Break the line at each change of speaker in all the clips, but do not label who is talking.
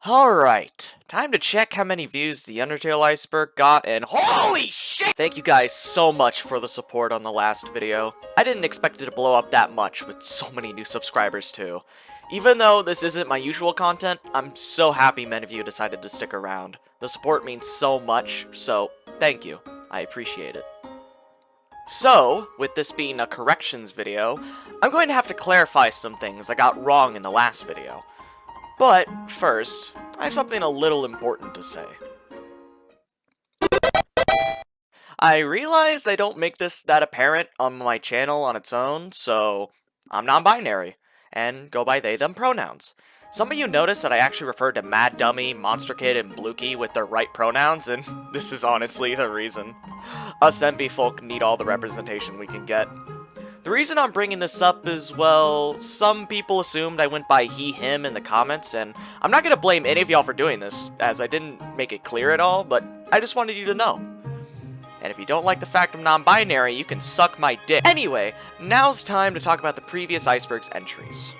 Alright, time to check how many views the Undertale Iceberg got, and holy shit! Thank you guys so much for the support on the last video. I didn't expect it to blow up that much with so many new subscribers too. Even though this isn't my usual content, I'm so happy many of you decided to stick around. The support means so much, so thank you. I appreciate it. So, with this being a corrections video, I'm going to have to clarify some things I got wrong in the last video. But, first, I have something a little important to say. I realize I don't make this that apparent on my channel on its own, so I'm non-binary, and go by they-them pronouns. Some of you notice that I actually refer to Mad Dummy, Monster Kid, and Blukey with their right pronouns, and this is honestly the reason. Us MB folk need all the representation we can get. The reason I'm bringing this up is, well, some people assumed I went by he, him in the comments, and I'm not going to blame any of y'all for doing this, as I didn't make it clear at all, but I just wanted you to know. And if you don't like the fact I'm non-binary, you can suck my dick. Anyway, now's time to talk about the previous Iceberg's entries.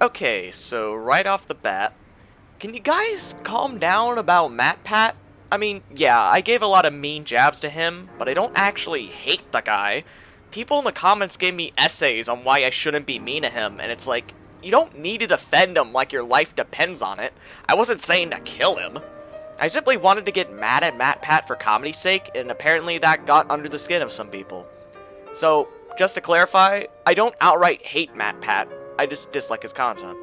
Okay, so right off the bat, can you guys calm down about MatPat? I mean, yeah, I gave a lot of mean jabs to him, but I don't actually hate the guy. People in the comments gave me essays on why I shouldn't be mean to him, and it's like, you don't need to defend him like your life depends on it. I wasn't saying to kill him. I simply wanted to get mad at MatPat for comedy's sake, and apparently that got under the skin of some people. So, just to clarify, I don't outright hate MatPat, I just dislike his content.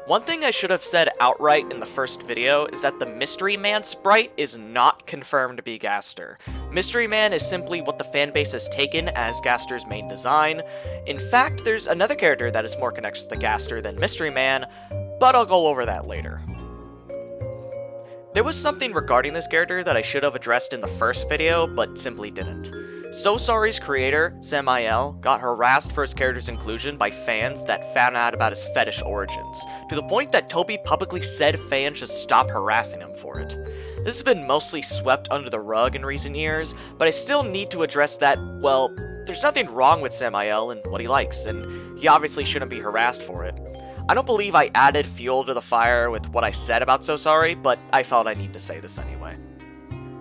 One thing I should have said outright in the first video is that the Mystery Man sprite is not confirmed to be Gaster. Mystery Man is simply what the fanbase has taken as Gaster's main design. In fact, there's another character that is more connected to Gaster than Mystery Man, but I'll go over that later. There was something regarding this character that I should have addressed in the first video, but simply didn't. So Sorry's creator, Samael, got harassed for his character's inclusion by fans that found out about his fetish origins, to the point that Toby publicly said fans should stop harassing him for it. This has been mostly swept under the rug in recent years, but I still need to address that, well, there's nothing wrong with Samael and what he likes, and he obviously shouldn't be harassed for it. I don't believe I added fuel to the fire with what I said about So Sorry, but I felt I need to say this anyway.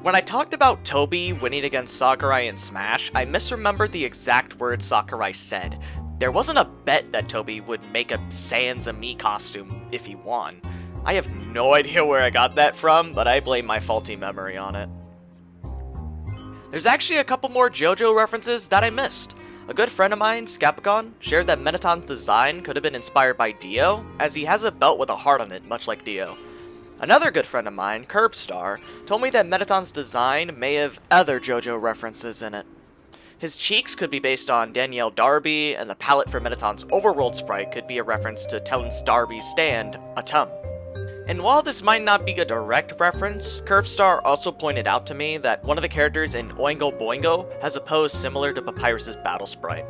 When I talked about Toby winning against Sakurai in Smash, I misremembered the exact words Sakurai said. There wasn't a bet that Toby would make a Sans and Me costume if he won. I have no idea where I got that from, but I blame my faulty memory on it. There's actually a couple more JoJo references that I missed. A good friend of mine, Scapicon, shared that Mettaton's design could have been inspired by Dio, as he has a belt with a heart on it, much like Dio. Another good friend of mine, Curbstar, told me that Mettaton's design may have other JoJo references in it. His cheeks could be based on Danielle Darby, and the palette for Mettaton's overworld sprite could be a reference to Terence Darby's stand, Atum. And while this might not be a direct reference, Curbstar also pointed out to me that one of the characters in Oingo Boingo has a pose similar to Papyrus's battle sprite.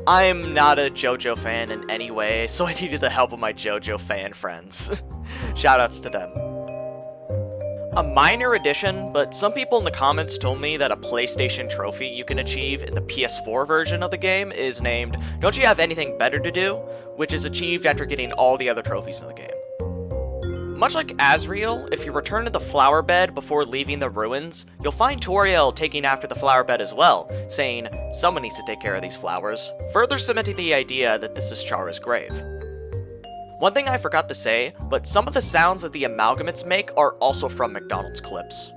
I'm not a JoJo fan in any way, so I needed the help of my JoJo fan friends. Shoutouts to them. A minor addition, but some people in the comments told me that a PlayStation trophy you can achieve in the PS4 version of the game is named Don't You Have Anything Better to Do?, which is achieved after getting all the other trophies in the game. Much like Asriel, if you return to the flower bed before leaving the ruins, you'll find Toriel taking after the flower bed as well, saying, someone needs to take care of these flowers, further cementing the idea that this is Chara's grave. One thing I forgot to say, but some of the sounds that the amalgamates make are also from McDonald's clips.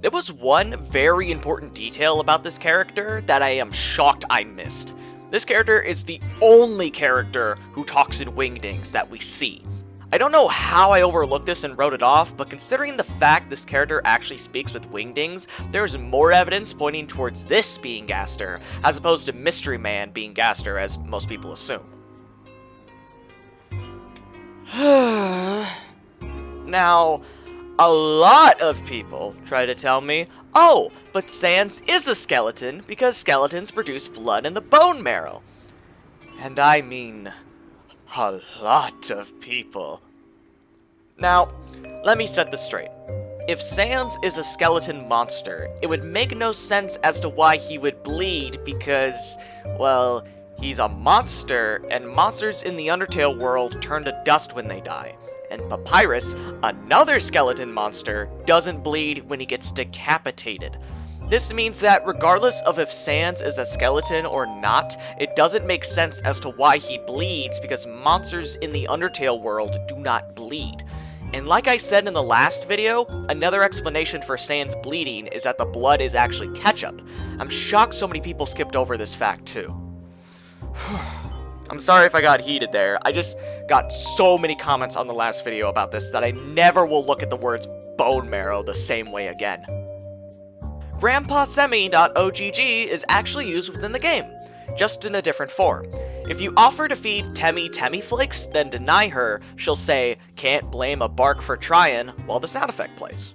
There was one very important detail about this character that I am shocked I missed. This character is the only character who talks in Wingdings that we see. I don't know how I overlooked this and wrote it off, but considering the fact this character actually speaks with Wingdings, there's more evidence pointing towards this being Gaster, as opposed to Mystery Man being Gaster, as most people assume. Now, a lot of people try to tell me, oh, but Sans is a skeleton because skeletons produce blood in the bone marrow. And I mean, a lot of people. Now, let me set this straight. If Sans is a skeleton monster, it would make no sense as to why he would bleed because, well, he's a monster, and monsters in the Undertale world turn to dust when they die. And Papyrus, another skeleton monster, doesn't bleed when he gets decapitated. This means that regardless of if Sans is a skeleton or not, it doesn't make sense as to why he bleeds because monsters in the Undertale world do not bleed. And like I said in the last video, another explanation for Sans bleeding is that the blood is actually ketchup. I'm shocked so many people skipped over this fact too. I'm sorry if I got heated there. I just got so many comments on the last video about this that I never will look at the words bone marrow the same way again. GrandpaSemi.ogg is actually used within the game, just in a different form. If you offer to feed Temmie Temmie Flakes, then deny her, she'll say, "Can't blame a bark for trying," while the sound effect plays.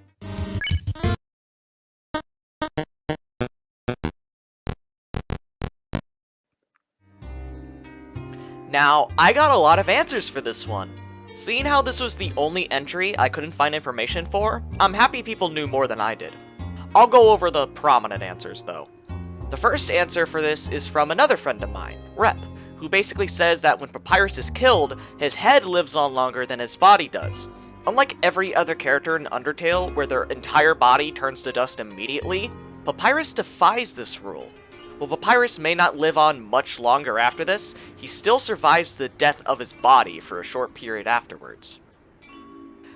Now, I got a lot of answers for this one. Seeing how this was the only entry I couldn't find information for, I'm happy people knew more than I did. I'll go over the prominent answers, though. The first answer for this is from another friend of mine, Rep, who basically says that when Papyrus is killed, his head lives on longer than his body does. Unlike every other character in Undertale, where their entire body turns to dust immediately, Papyrus defies this rule. While Papyrus may not live on much longer after this, he still survives the death of his body for a short period afterwards.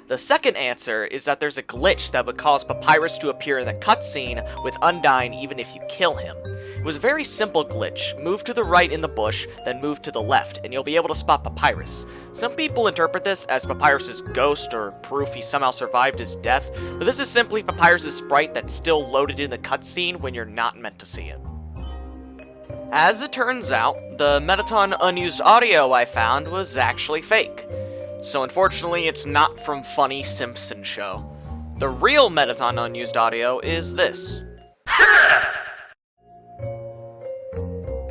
The second answer is that there's a glitch that would cause Papyrus to appear in the cutscene with Undyne even if you kill him. It was a very simple glitch. Move to the right in the bush, then move to the left, and you'll be able to spot Papyrus. Some people interpret this as Papyrus' ghost or proof he somehow survived his death, but this is simply Papyrus' sprite that's still loaded in the cutscene when you're not meant to see it. As it turns out, the Metaton unused audio I found was actually fake. So unfortunately, it's not from Funny Simpson Show. The real Metaton unused audio is this.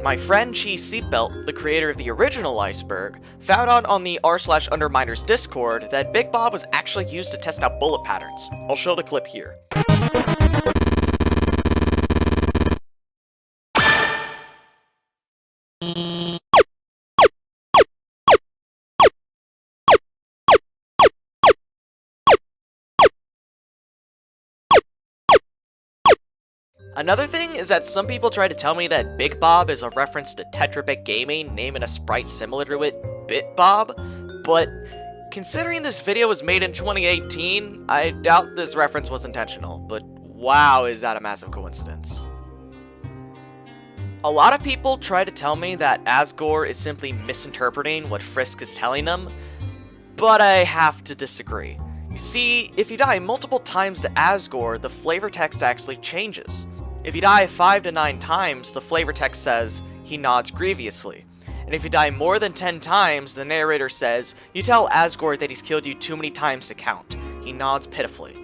My friend Cheese Seatbelt, the creator of the original Iceberg, found out on the r/Underminers Discord that Big Bob was actually used to test out bullet patterns. I'll show the clip here. Another thing is that some people try to tell me that Big Bob is a reference to Tetrabit Gaming naming a sprite similar to it Bit Bob, but considering this video was made in 2018, I doubt this reference was intentional, but wow, is that a massive coincidence. A lot of people try to tell me that Asgore is simply misinterpreting what Frisk is telling them, but I have to disagree. You see, if you die multiple times to Asgore, the flavor text actually changes. If you die 5 to 9 times, the flavor text says, "He nods grievously." And if you die more than 10 times, the narrator says, "You tell Asgore that he's killed you too many times to count. He nods pitifully."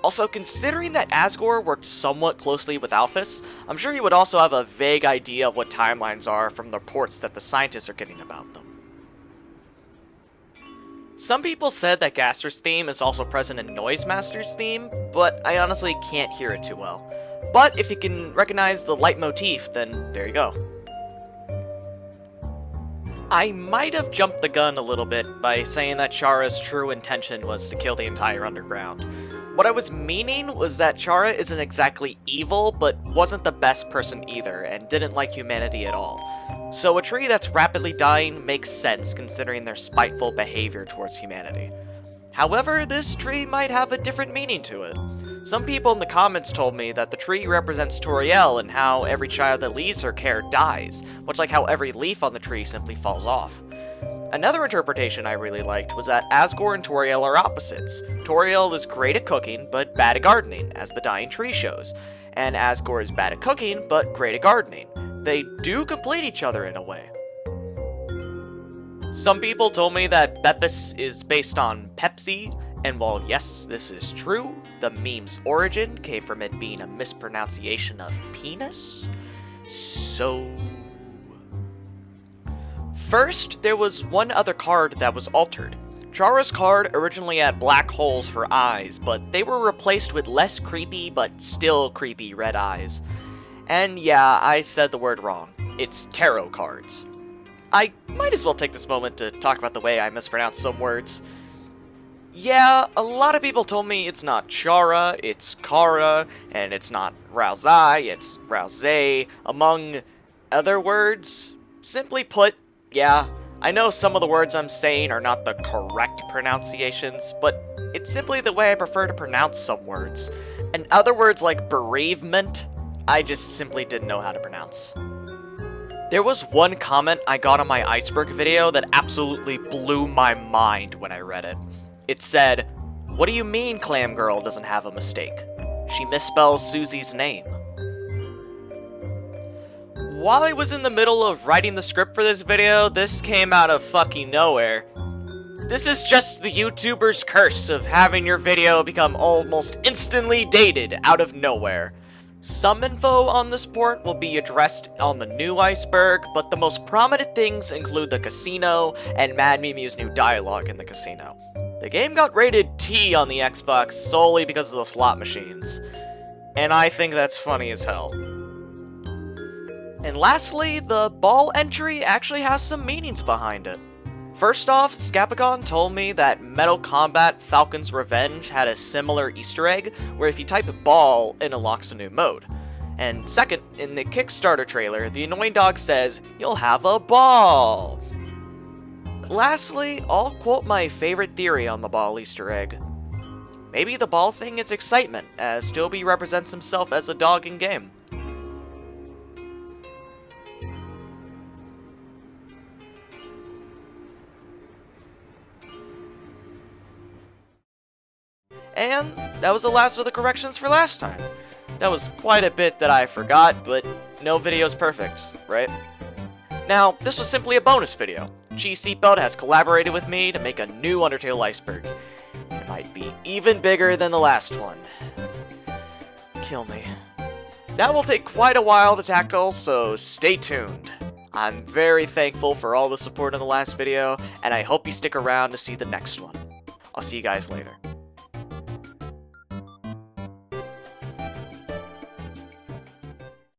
Also, considering that Asgore worked somewhat closely with Alphys, I'm sure he would also have a vague idea of what timelines are from the reports that the scientists are getting about them. Some people said that Gaster's theme is also present in Noisemaster's theme, but I honestly can't hear it too well. But if you can recognize the leitmotif, then there you go. I might have jumped the gun a little bit by saying that Chara's true intention was to kill the entire underground. What I was meaning was that Chara isn't exactly evil, but wasn't the best person either, and didn't like humanity at all. So a tree that's rapidly dying makes sense considering their spiteful behavior towards humanity. However, this tree might have a different meaning to it. Some people in the comments told me that the tree represents Toriel and how every child that leaves her care dies, much like how every leaf on the tree simply falls off. Another interpretation I really liked was that Asgore and Toriel are opposites. Toriel is great at cooking, but bad at gardening, as the dying tree shows, and Asgore is bad at cooking, but great at gardening. They do complete each other in a way. Some people told me that Beppis is based on Pepsi, and while yes, this is true, the meme's origin came from it being a mispronunciation of penis. So... First, there was one other card that was altered. Chara's card originally had black holes for eyes, but they were replaced with less creepy but still creepy red eyes. And yeah, I said the word wrong. It's tarot cards. I might as well take this moment to talk about the way I mispronounce some words. Yeah, a lot of people told me it's not Chara, it's Kara, and it's not Rousai, it's Rousei, among other words. Simply put, yeah, I know some of the words I'm saying are not the correct pronunciations, but it's simply the way I prefer to pronounce some words. And other words like bereavement, I just simply didn't know how to pronounce. There was one comment I got on my Iceberg video that absolutely blew my mind when I read it. It said, "What do you mean Clam Girl doesn't have a mistake? She misspells Susie's name." While I was in the middle of writing the script for this video, this came out of fucking nowhere. This is just the YouTuber's curse of having your video become almost instantly dated out of nowhere. Some info on this port will be addressed on the new Iceberg, but the most prominent things include the casino and Mad Mimiu's new dialogue in the casino. The game got rated T on the Xbox solely because of the slot machines, and I think that's funny as hell. And lastly, the ball entry actually has some meanings behind it. First off, Scapagon told me that Metal Combat Falcon's Revenge had a similar Easter egg, where if you type ball, it unlocks a new mode. And second, in the Kickstarter trailer, the annoying dog says, "You'll have a ball." Lastly, I'll quote my favorite theory on the ball Easter egg. Maybe the ball thing is excitement, as Toby represents himself as a dog in-game. And that was the last of the corrections for last time. That was quite a bit that I forgot, but no video's perfect, right? Now, this was simply a bonus video. Cheese Seatbelt has collaborated with me to make a new Undertale Iceberg. It might be even bigger than the last one. Kill me. That will take quite a while to tackle, so stay tuned. I'm very thankful for all the support in the last video, and I hope you stick around to see the next one. I'll see you guys later.